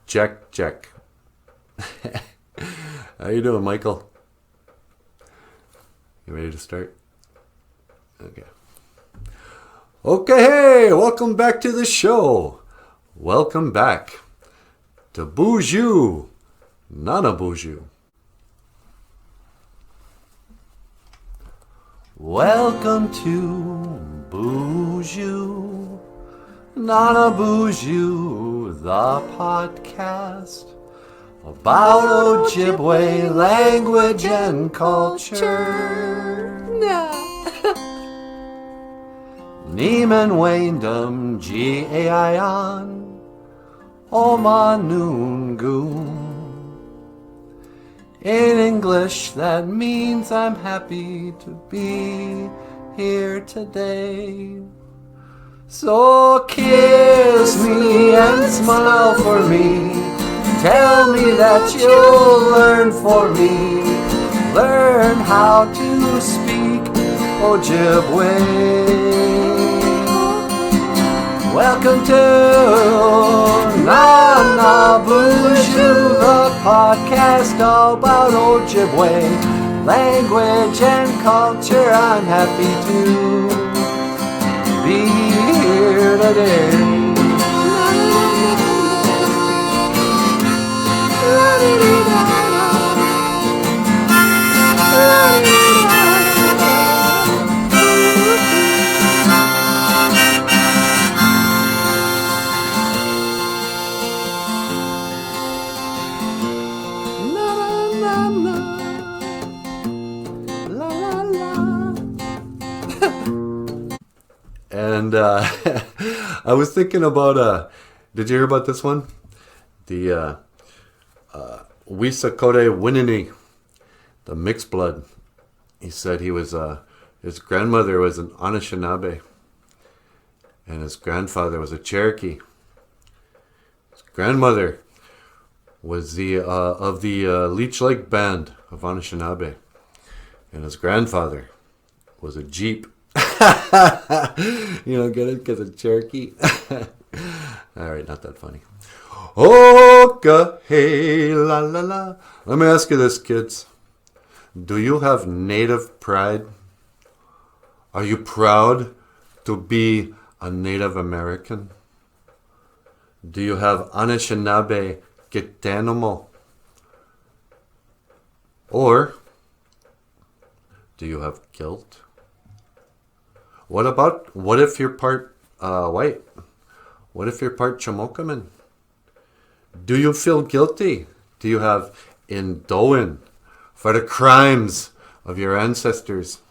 Check, check. How you doing, Michael? You ready to start? Okay. Okay, hey, welcome back to the show. Welcome back to BOOZHOO, not a BOOZHOO. Welcome to BOOZHOO, not a BOOZHOO, the podcast about Ojibwe language and culture. Neiman Waindam G-A-I-On Omanungoon. In English that means I'm happy to be here today. So kiss me and smile for me. Tell me that you'll learn for me. Learn how to speak Ojibwe. Welcome to Nana BOOZHOO, the podcast about Ojibwe language and culture. I'm happy to be here today. And I was thinking about, did you hear about this one? The Wisakode Winini, the mixed blood. He said he was, his grandmother was an Anishinaabe, and his grandfather was a Cherokee. His grandmother was the of the Leech Lake Band of Anishinaabe, and his grandfather was a Jeep. You don't get it because of Cherokee? Alright, not that funny. Oka, hey, la la la. Let me ask you this, kids. Do you have native pride? Are you proud to be a Native American? Do you have Anishinaabe Gitanomo? Or do you have guilt? What if you're part white? What if you're part Chamokaman? Do you feel guilty? Do you have Indoin for the crimes of your ancestors?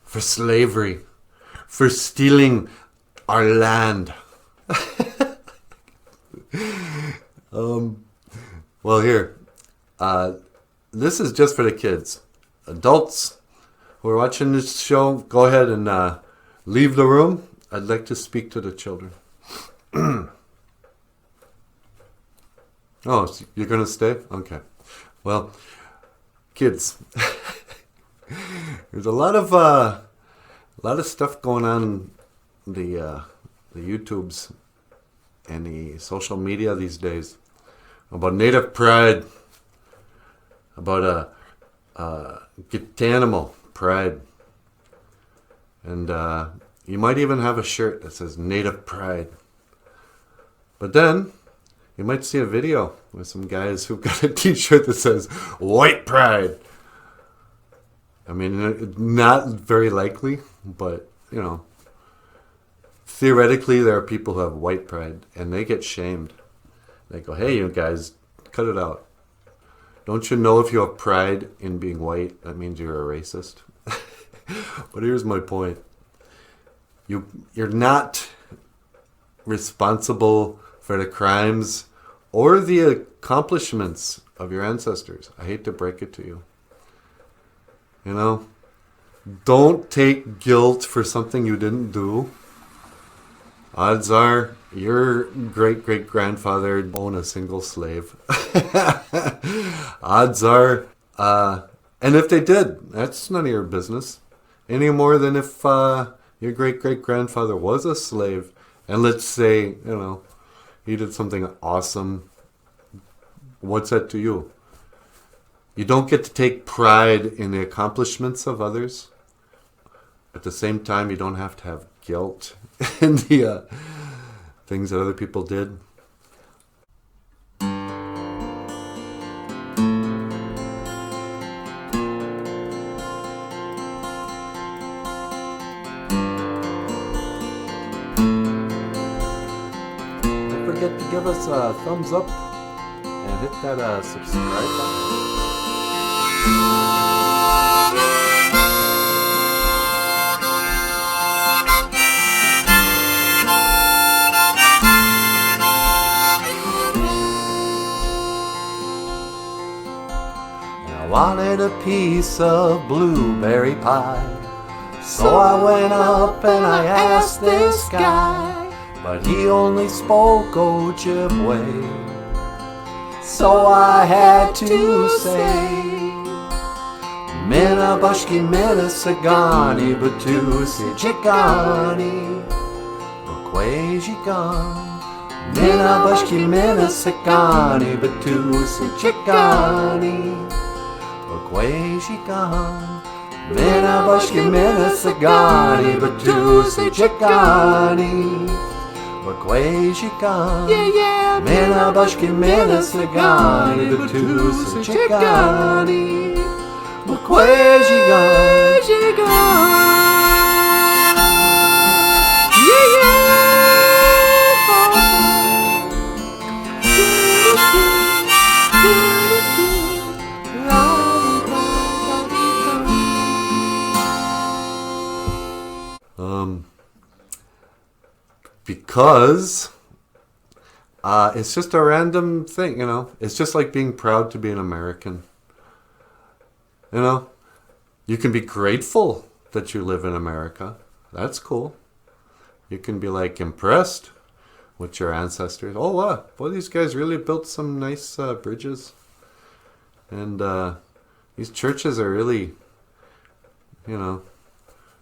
For slavery? For stealing our land? Well, here. This is just for the kids. Adults who are watching this show, go ahead and leave the room. I'd like to speak to the children. Oh, so you're going to stay? Okay. Well, kids, there's a lot of stuff going on in the YouTubes and the social media these days about native pride, about Gitanimal pride, and you might even have a shirt that says Native Pride. But then you might see a video with some guys who've got a t-shirt that says White Pride. I mean, not very likely, but, you know, theoretically there are people who have white pride, and they get shamed. They go, hey, you guys, cut it out. Don't you know if you have pride in being white, that means you're a racist? But here's my point. You're not responsible for the crimes or the accomplishments of your ancestors. I hate to break it to you. You know, don't take guilt for something you didn't do. Odds are your great-great-grandfather owned a single slave. Odds are, and if they did, that's none of your business. Any more than if your great-great-grandfather was a slave, and let's say, you know, he did something awesome. What's that to you? You don't get to take pride in the accomplishments of others. At the same time, you don't have to have guilt in the things that other people did. Don't forget to give us a thumbs up and hit that subscribe button. I wanted a piece of blueberry pie, so I went up and I asked this guy, but he only spoke Ojibwe. So I had to say, Mina Bushki Mina Sagani Batusi Jikani Bakwajigan. Mina Bushki Mina Sagani Batusi Jikani Bakwajigan. Mina Bushki Mina Sagani Batusi Jikani Bakwajigan. Mina Bushki Mina Sagani Batusi Jikani Because it's just a random thing, you know. It's just like being proud to be an American. You know, you can be grateful that you live in America. That's cool. You can be like impressed with your ancestors. Oh, wow. Boy, these guys really built some nice bridges. And these churches are really, you know,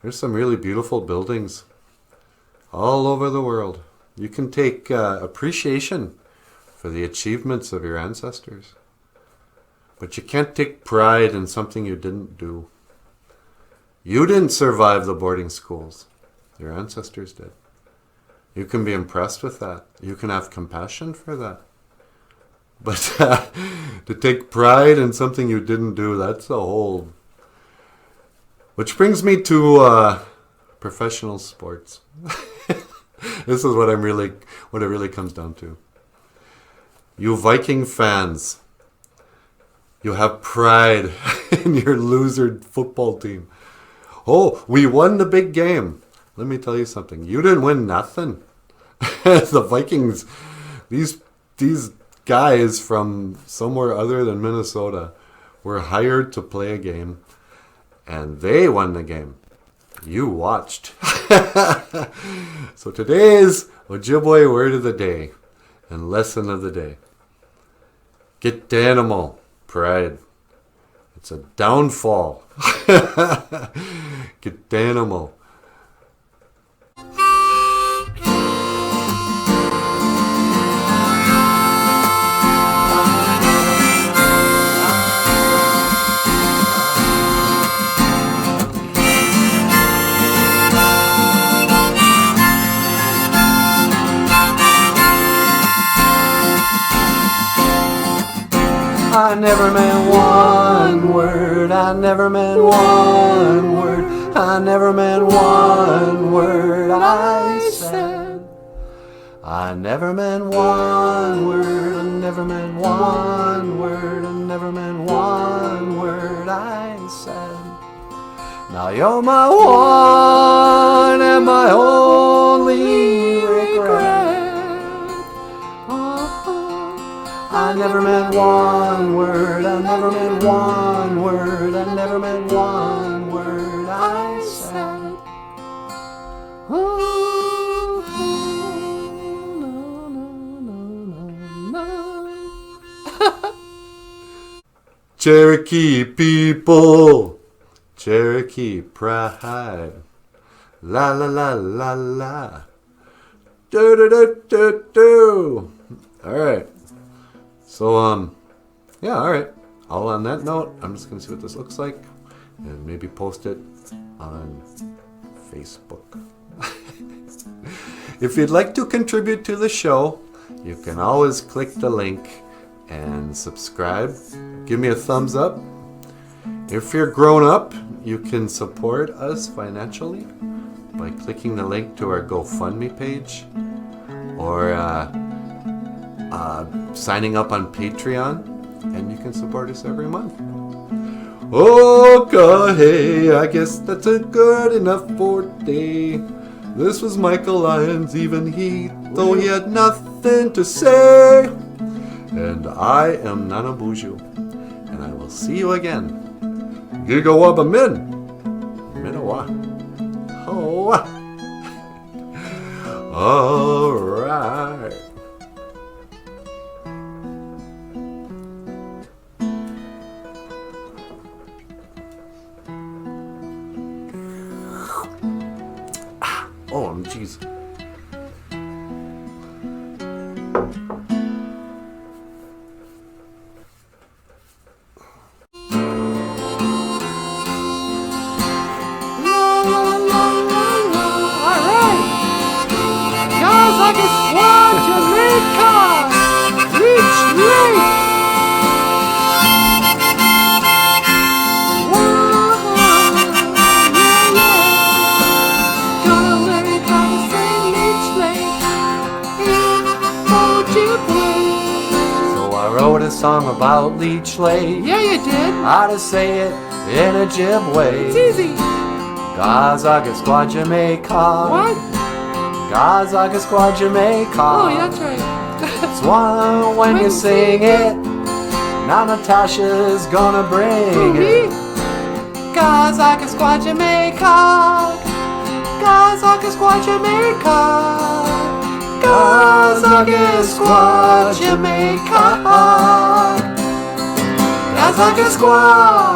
there's some really beautiful buildings all over the world. You can take appreciation for the achievements of your ancestors. But you can't take pride in something you didn't do. You didn't survive the boarding schools. Your ancestors did. You can be impressed with that. You can have compassion for that. But to take pride in something you didn't do, that's a whole... Which brings me to professional sports. This is what it really comes down to. You Viking fans, you have pride in your loser football team. Oh, we won the big game. Let me tell you something. You didn't win nothing. The Vikings, these guys from somewhere other than Minnesota were hired to play a game, and they won the game. You watched. So today's Ojibwe word of the day and lesson of the day. Get animal. Pride. It's a downfall. Get animal. I never meant one word, I never meant one word, I never meant one word I said. I never meant one word, I never meant one word, I never meant one word I said. Now you're my one and my only regret. I never meant one word, I never meant one word, I never meant one word I said. Oh, no, no, no, no. Cherokee people, Cherokee pride, la la la la la. All right. So, yeah, all right. All on that note, I'm just going to see what this looks like and maybe post it on Facebook. If you'd like to contribute to the show, you can always click the link and subscribe. Give me a thumbs up. If you're grown up, you can support us financially by clicking the link to our GoFundMe page or signing up on Patreon, and you can support us every month. Okay, I guess that's a good enough for today. This was Michael Lyons, even he, though he had nothing to say. And I am Nana BOOZHOO, and I will see you again. Gigawabba min. Minawa. Oh. All right. Oh, jeez. Song about Leech Lake. Yeah, you did. How to say it in a jib way. It's easy. Gazaga Squad Jamaica. What? Gazaga Squad Jamaica. Oh, yeah, that's right. Swan when you sing it. Now Natasha's gonna bring it. Gazaga Squad Jamaica. Gazaga Squad Jamaica. Gazaga Squad Jamaica. Gazaga Squad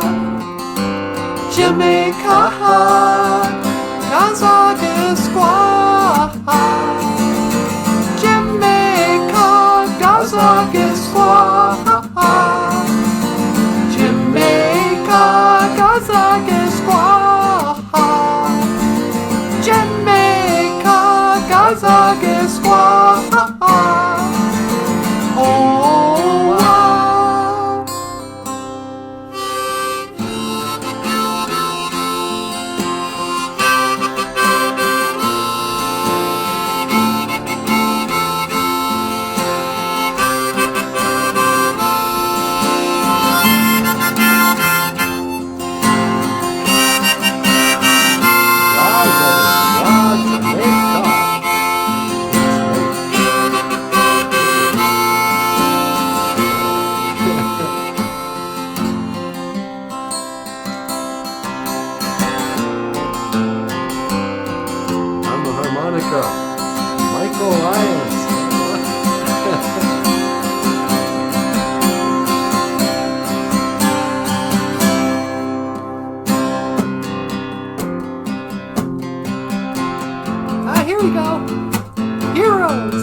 Jamaica. Gazaga Squad Jamaica. Gazaga Squad Jamaica. Gazaga Squad Jamaica. Gazaga Squad. Oh, Michael Lyons. here we go. Heroes.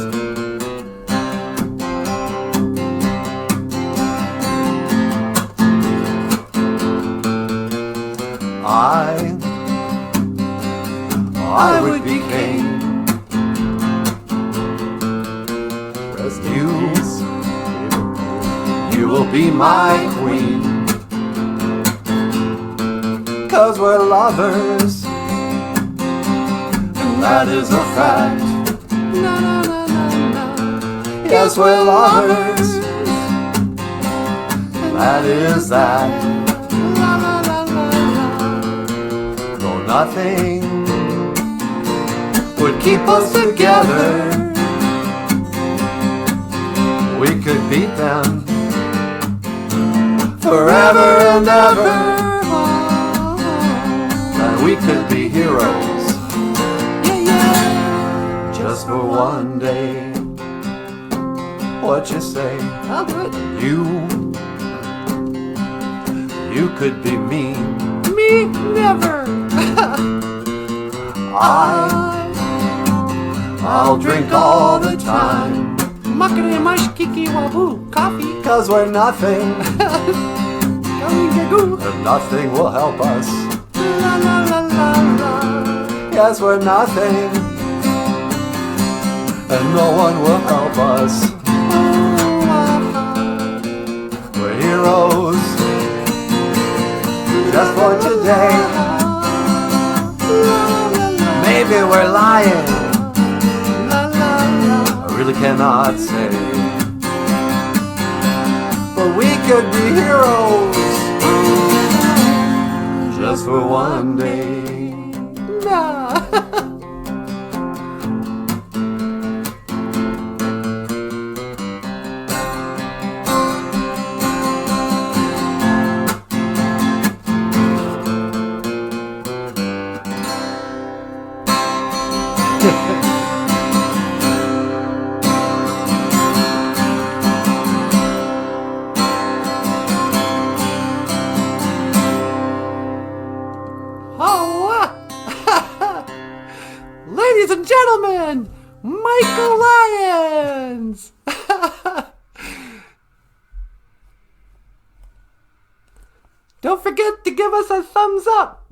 I would be king. You will be my queen. 'Cause we're lovers, and that is a fact. Na, na, na, na, na. Yes, we're lovers, that is that. La, la, la, la, la. Though nothing would keep us together, we could beat them forever and ever. And we could be heroes, Yeah, yeah. just for one day. What you say? I'll do it. You could be me. Me, never. I'll drink all the time. Makere mash kiki waboo. Coffee. Cause we're nothing, Going gagoo. and nothing will help us. La la la la la. Yes, we're nothing, and no one will help us. We're heroes, just for today. Maybe we're lying, I really cannot say. But we could be heroes, just for one day. Ladies and gentlemen, Michael Lyons! Don't forget to give us a thumbs up.